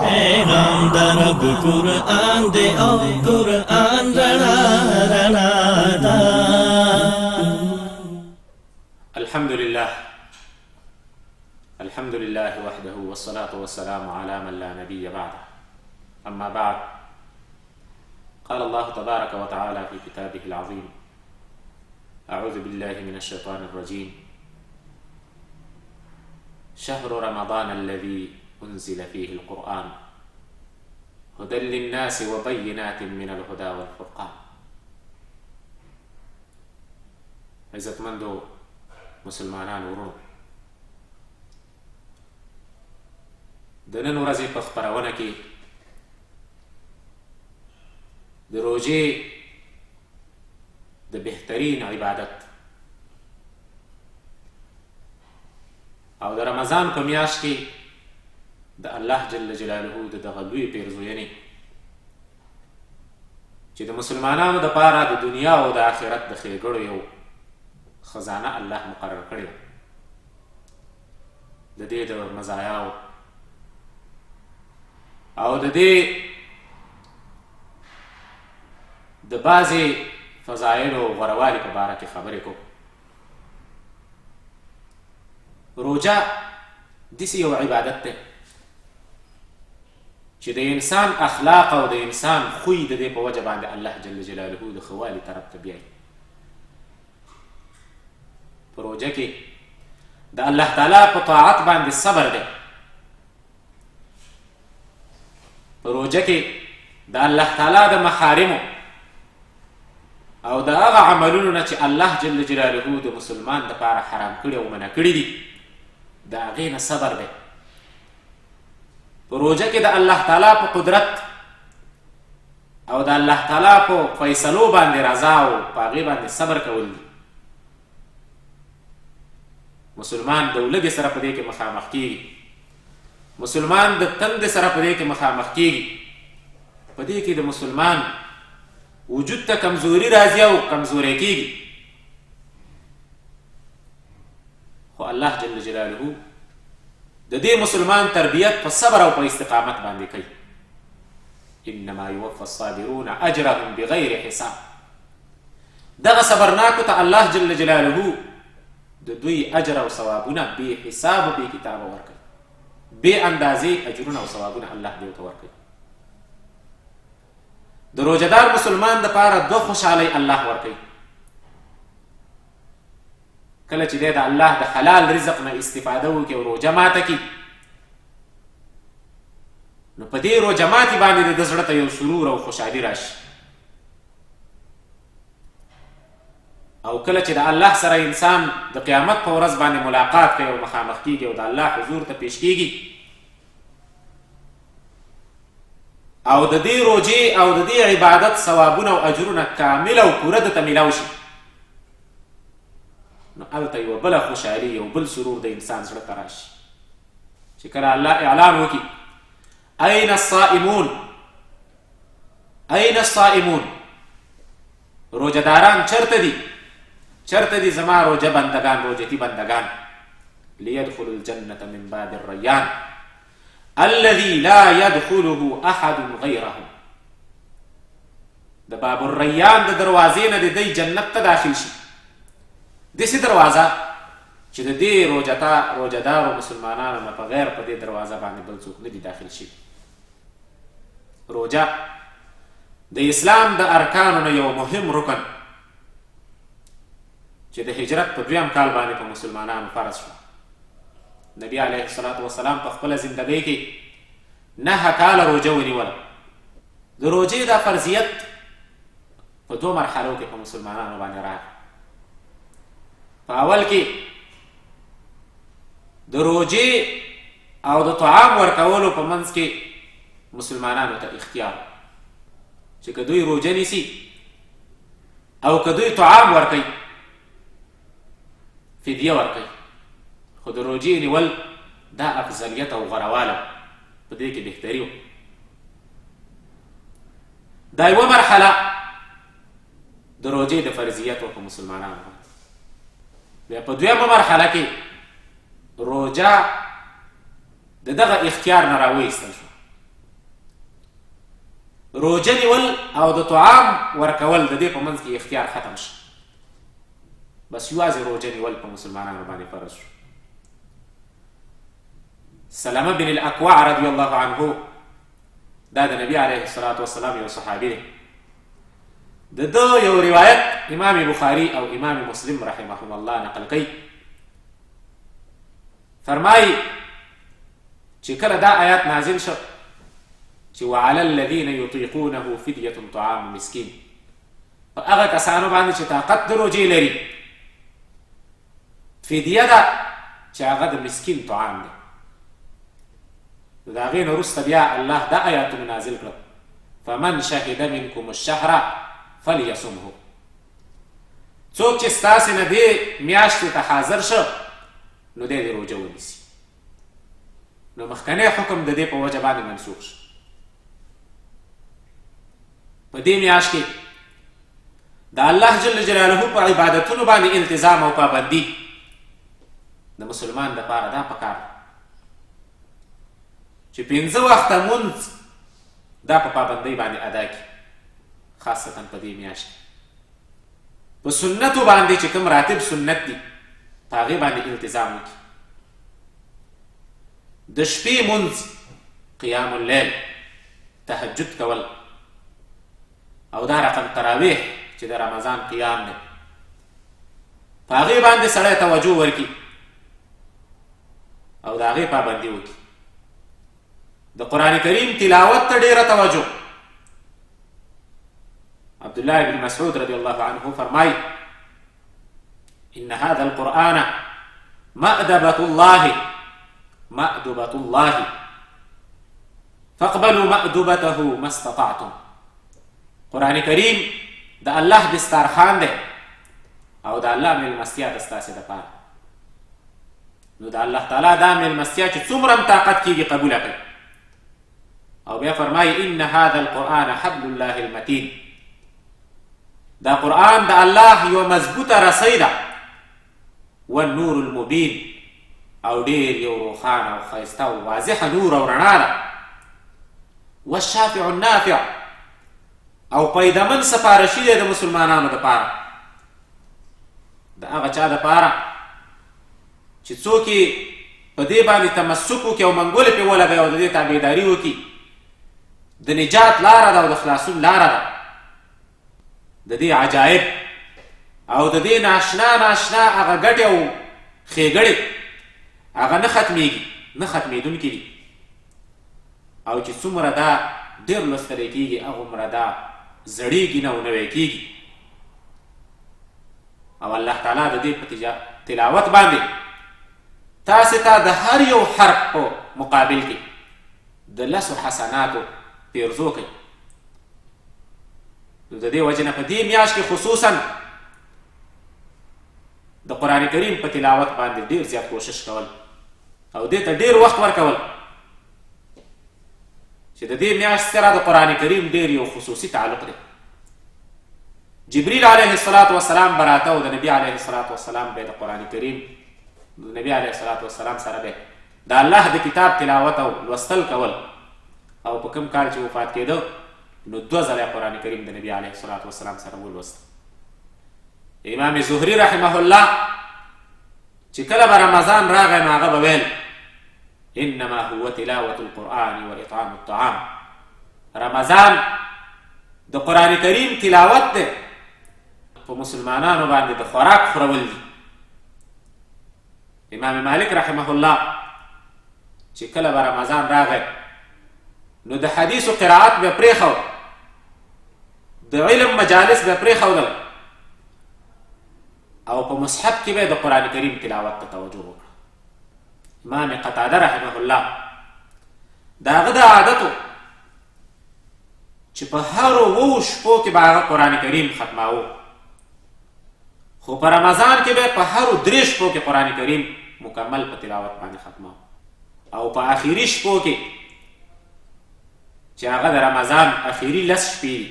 پیغام در رب قرآن دے او قرآن رنا رنا دا. الحمد لله الحمد لله وحده والصلاة والسلام على من لا نبي بعده. أما بعد، قال الله تبارك وتعالى في كتابه العظيم: أعوذ بالله من الشيطان الرجيم. شهر رمضان الذي أنزل فيه القرآن هدى للناس وبينات من الهدى والفرقان. عزتمندو مسلمانان ورونو، د نن ورځې په خپرونه کې د روژې د بهترین عبادت او د رمضان په میاشت کې د الله جل جلاله د دغه لوی پیرزوینې چې د مسلمانانو دپاره د دنیا او د آخرت د ښېګړو یو خزانه الله مقرر کړې د دې د مزایاو او د دې د بعضې فضایلو غوروالي په باره کې خبرې کوو. روژه داسې یو عبادت دی چې د انسان اخلاق او د انسان خوی د دې په وجه باندې الله جل جلاله د ښه والي طرف ته بیایي. په روژه کې د الله تعالی په طاعت باندې صبر دی. په روژه کې د الله تعالی د محارمو او د هغه عملونو نه چې الله جل جلاله د مسلمان دپاره حرام کړي او منع کړي دي د هغې نه صبر دی. په روژه کې د الله تعالی په قدرت او د الله تعالی په فیصلو باندې رضا او په هغې باندې صبر کول دي. مسلمان د ولږې سره په دې کې مخامخ کېږي، مسلمان د تندې سره په دې کې مخامخ کېږي، په دې کې د مسلمان وجود ته کمزوري راځي او کمزوری کېږي. خو الله جل جلاله د دې مسلمان تربیت په صبر او په استقامت باندې کوي. انما یوفى الصابرون اجرهم بغیر حساب. دغه صبرناکو ته الله جل جلاله د دوی اجر او ثوابونه بې حساب او بې کتابه ورکوي. بې اندازې اجرونه او ثوابونه الله دې ورته ورکوي. د روژهدار مسلمان دپاره دوه خوشحالۍ الله ورکوي. کله چې دی د الله د حلال رزق نه استفاده وکړي او روژه ماته کړي، نو په دې روژه ماتي باندې د ده زړه ته یو سرور او خوشحالي راشي. او کله چې د الله سره انسان د قیامت په ورځ باندې ملاقات کوي او مخامخ کېږي او د الله حضور ته پیش کېږي، او د دې روژې او د دې عبادت ثوابونه او اجرونه کامل او پوره درته میلاو شي، نو هلته یوه بله خوشحالي، یو بل سرور د انسان زړه ته راشي چې کله الله اعلان وکړي: این الصائمون این الصائمون، روژهداران چرته دي؟ چرته دي زما روژه بندگان، روژتي بندگان؟ لیدخلوا الجنة من باب الریان الذي لا يدخله احد غیره. د باب الریان د دروازې نه د دی جنت ته داخل شي. داسې دروازه چې د دې روژهدارو مسلمانانو نه په غیر په دې دروازه باندې بل څوک نه دي داخل شي. روژه د اسلام د ارکانو نه یو مهم رکن چې د هجرت په 2م کال باندې په مسلمانانو فرض شو. نبی علیه الصلاة والسلام په خپله زندګۍ کې 9 کاله روژه ونیوله. د روژې دا فرضیت په 2 مرحلو کې په مسلمانانو باندې راغی. په اول کې د روژې او د طعام ورکولو په منځ کې مسلمانانو ته اختیار چې که دوی روژه نیسي او که دوی طعام ورکوي فدیه ورکوي. خو د روژې نیول دا افضلیت او غورواله په دې کې بهتري و. دا یوه مرحله د روژې د فرضیت و په مسلمانانو باندې. بیا په 2مه مرحله کې روژه د دغه اختیار نه راویستل شو. روژه نیول او د طعام ورکول د دې په منځ کې اختیار ختم شو، بس یوازې روژه نیول په مسلمانانو باندې فرض شو. سلمه بن الاکوع رضی الله عنه دا د نبی علیه الصلاة والسلام یو صحابي دی. د ده یو روایت امام بخاري او امام مسلم رحمهم الله نقل کوي، فرمایي چې کله دا آیات نازل شو چې وعلى الذين يطيقونه فدية طعام مسكين، په هغه کسانو باندې چې طاقت د روژې لري فدیه ده چې هغه د مسکین طعام دی. د هغې نه وروسته بیا الله دا آیاتونه نازل کړل فمن شهد منکم الشهر فلیصمه، څوک چې ستاسې نه دې میاشتې ته حاضر شو نو دی دې روژه ونیسي. نو مخکنی حکم د دې په وجه باندې منسوخ شو. په دې میاشت کې د الله جل جلاله په عبادتونو باندې التزام او پابندي د مسلمان دپاره دا پکار چې 5 وخته مونځ دا په پابندۍ باندې ادا کړي، خاصتا په دې میاشت په سنتو باندې چې کوم راتب سنت دي په هغې باندې التزام وکړي. د شپې مونځ، قیام اللیل، تهجد کول او دا رقم تراویح چې د رمضان قیام دی په هغې باندې سړی توجه ورکړي او د هغې پابندي وکړي. د قرآن کریم تلاوت ته ډېره توجه. عبدالله بن مسعود رضی الله عنه فرمایي ان هذا القرآن مأدبة الله فاقبلوا مأدبته ما استطعتم. قرآن کریم د الله دسترخوان دی او د الله میلمستیا د ستاسې دپاره. نو د الله تعالی دا میلمستیا چې څومره هم طاقت کېږي قبوله کړئ. او بیا فرمایي ان هذا القرآن حبل الله المتین، دا قرآن د الله یو مضبوطه رسۍ ده، والنور المبین او ډېر یو روښانه او ښایسته او واضحه نور او رڼا ده، والشافع النافع او پیدمن سپارشي دی د مسلمانانو دپاره، د هغه چا دپاره چې څوک یې په دې باندې تمسک وکړي او منګولې پرې ولګوي او د دې تابعداري وکړي، د نجات لاره ده او د خلاصون لاره ده. د دې عجایب او د دې ناشنا هغه ګټې او ښېګړې هغه نه ختمېږي، نه ختمېدونکي دي، او چې څومره دا ډېر لوستلی کېږي هغومره دا زړېږي نه او نوی کېږي. او الله تعالی د دې په تلاوت باندې تاسې ته د هر یو حرف په مقابل کې د 10 حسناتو پیرزو کوي. نو د دې وجې نه په دې میاشت کې خصوصا د قرآن کریم په تلاوت باندې ډېر زیات کوشش کول او دې ته ډېر وخت ورکول چې د دې میاشت سره د قرآن کریم ډېر یو خصوصي تعلق دی. جبریل علیه الصلاة والسلام براته او د نبي علیه الصلاة والسلام به د قرآن کریم د نبي علیه الصلاة والسلام سره به د الله د کتاب تلاوت او لوستل کول. او په کوم کال چې وفات کېده نو 2 ځله قرآن کریم د نبي علیه الصلاة والسلام سره ولوست. امام زهري رحمه الله چې کله به رمضان راغی نو هغه به ویل انما هو تلاوة القرآن و اطعام الطعام. رمضان د قرآن کریم تلاوت دی، په مسلمانانو باندې د خوراک خورول دي. امام مالک رحمه الله چې کله به رمضان راغی نو د حدیثو قرائت به پرېښود، د علم مجالس به پرېښودل او په مصحف کې به د قرآن کریم تلاوت ته توجه وکړه. امام قتاده رحمه الله د هغه د عادتو چې په هرو 2 شپو کې به هغه قرآن کریم ختماوه، خو په رمضان کې به په هرو 3 شپو کې قرآن کریم مکمل په تلاوت باندې ختماوه. او په آخري شپو کې چې هغه د رمضان آخري 10 شپې دي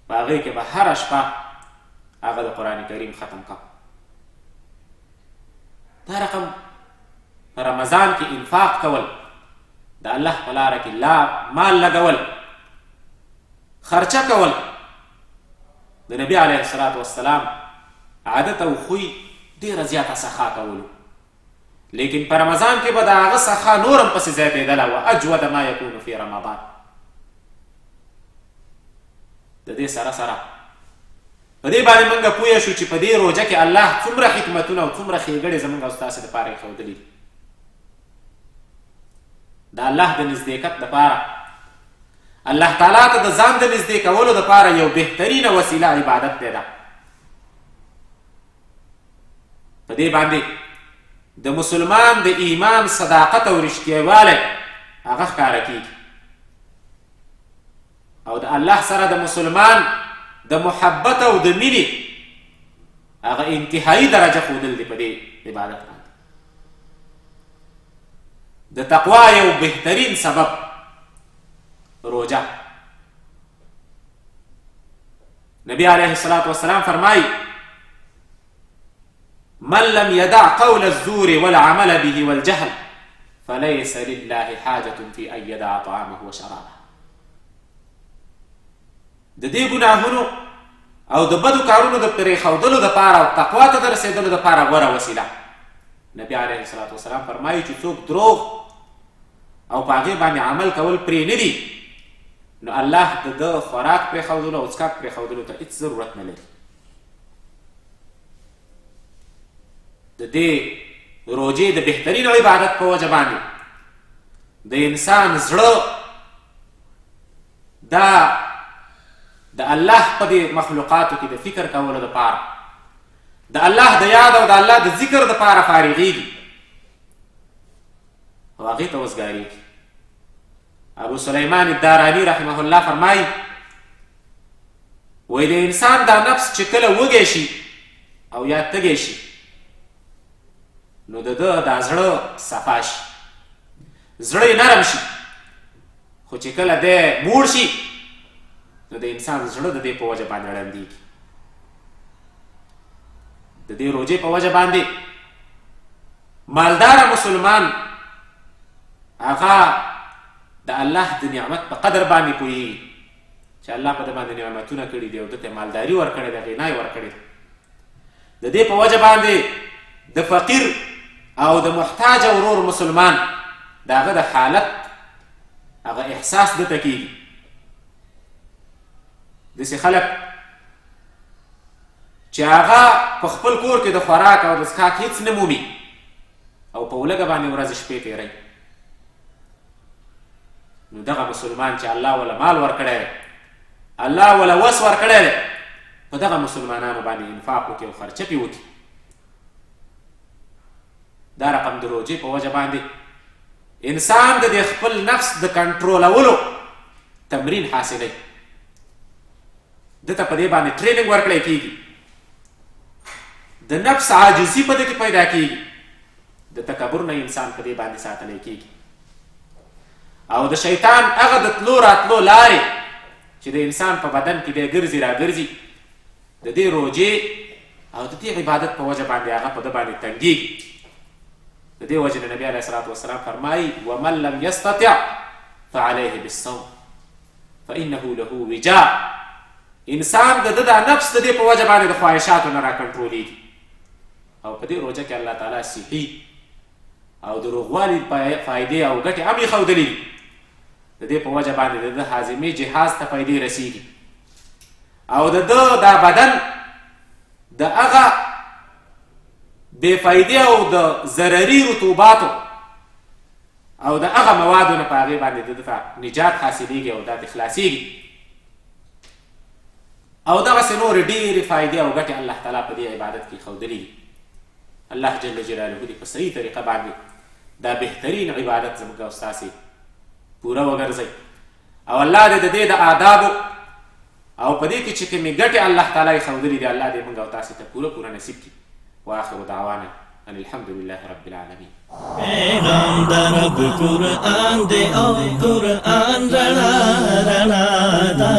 په هغې کې به هره شپه هغه د قرآن کریم ختم کا. دا رقم په رمضان کې انفاق کول، د الله په لاره کې مال لګول، خرچه کول د نبی علیه الصلاة والسلام عادت او خوی ډېره زیاته سخا کولو، لیکن په رمضان کې به د هغه سخا نورم پسې زیاتېدله. و اجود ما یکون فی رمضان. د دې سره سره په دې باندې موږ پوه شو چې په دې روژه کې الله څومره حکمتونه او څومره ښېګړې زموږ او ستاسې دپاره یې ښودلي دي. د الله د نزدېکت دپاره، الله تعالی ته د ځان د نږدې کولو دپاره یو بهترینه وسیله عبادت دی ده. په دې باندې د مسلمان د ایمان صداقت او رښتیاوالی هغه ښکاره کېږي، او د الله سره د مسلمان د محبت او د مینې هغه انتهایی درجه ښودل دی په دې عبادت باندې. د تقوا یو بهترین سبب روجه. نبی علیه الصلاة والسلام فرمایي من لم يدع قول الزور والعمل به والجهل فليس لله حاجة في أن يدع طعامه وشرابه. د دې ګناهونو او د بدو کارونو د پرېښودلو دپاره او تقوا ته د رسېدلو دپاره غوره وسیله. نبی علیه الصلاة والسلام فرمایي چې څوک دروغ او په هغې باندې عمل کول پرې نه دي، نو الله د ده خوراک پرېښودلو او څښاک پرېښودلو ته هېڅ ضرورت نه لري. د دې روژې د بهترین عبادت په وجه باندې د انسان زړه دا د الله په دې مخلوقاتو کې د فکر کولو دپاره، د الله د یاد او د الله د ذکر دپاره فارغېږي او هغې ته وزګارېږي. ابو سلیمان الداراني رحمه الله فرمایي وایي د انسان دا نفس چې کله وږی شي او یا تږی شي نو د ده دا زړه صفا شي، زړه یې نرم شي، خو چې کله دی موړ شي نو د انسان زړه د دې په وجه باندې ړندېږي. د دې روژې په وجه باندې مالداره مسلمان هغه د الله د نعمت په قدر باندې پوهېږي چې الله په ده باندې نعمتونه کړي دي او ده ته مالداري ورکړې ده، غنا یې ورکړې ده. د دې په وجه باندې د فقیر او د محتاج ورور مسلمان د هغه د حالت هغه احساس دته کېږي. داسې خلک چې هغه په خپل کور کې د خوراک او د څښاک هېڅ نه مومي او په ولږه باندې ورځې شپې تېروي، نو دغه مسلمان چې الله وله مال ورکړی دی، الله وله وس ورکړی دی، په دغه مسلمانانو باندې انفاق وکړي او خرچه پې وکړي. دا رقم د روژې په وجه باندې انسان د دې خپل نفس د کنټرولولو تمرین حاصلوي. دته په دې باندې ټریننګ ورکړی کېږي، د نفس عاجزي په دې کې پیدا کېږي، د تکبر نه انسان په دې باندې ساتلی کېږي، او د شیطان هغه د تلو راتلو لارې چې د انسان په بدن کې دی ګرځي راګرځي، د دې روژې او د دې عبادت په وجه باندې هغه په ده باندې تنګېږي. د دې وجه نبی علیه الصلاة والسلام فرمایي ومن لم یستطع فعلیه بالصوم فانه له وجاء. انسان د ده دا نفس د دې په وجه باندې د خواهشاتو نه راکنټرولېږي، او په دې روژه کې الله تعالی صحي او د روغوالي فایدې او ګټې هم یې ښودلي دي. د دې په وجه باندې د ده هاضمې جهاز ته فایدې رسېږي، او د ده دا بدن د هغه بې فایدې او د ضرري رطوباتو او د هغه موادو نه په هغې باندې د ده ته نجات حاصلېږي او دا د خلاصېږي، او دغسې نورې ډېرې فایدې او ګټې الله تعالی په دې عبادت کې ښودلي دي. الله جل جلاله دې په صحیح طریقه باندې دا بهترین عبادت زموږ او ستاسې پوره وګرځوي، او الله دې د دې د آدابو او په دې کې چې کومې ګټې الله تعالی یې ښودلي دي الله دې موږ او تاسې ته پوره پوره نصیب کړي. واخر دعوانا ان الحمد لله رب العالمين. پیغام در رب قرآن دے او قرآن رڼا رڼا دا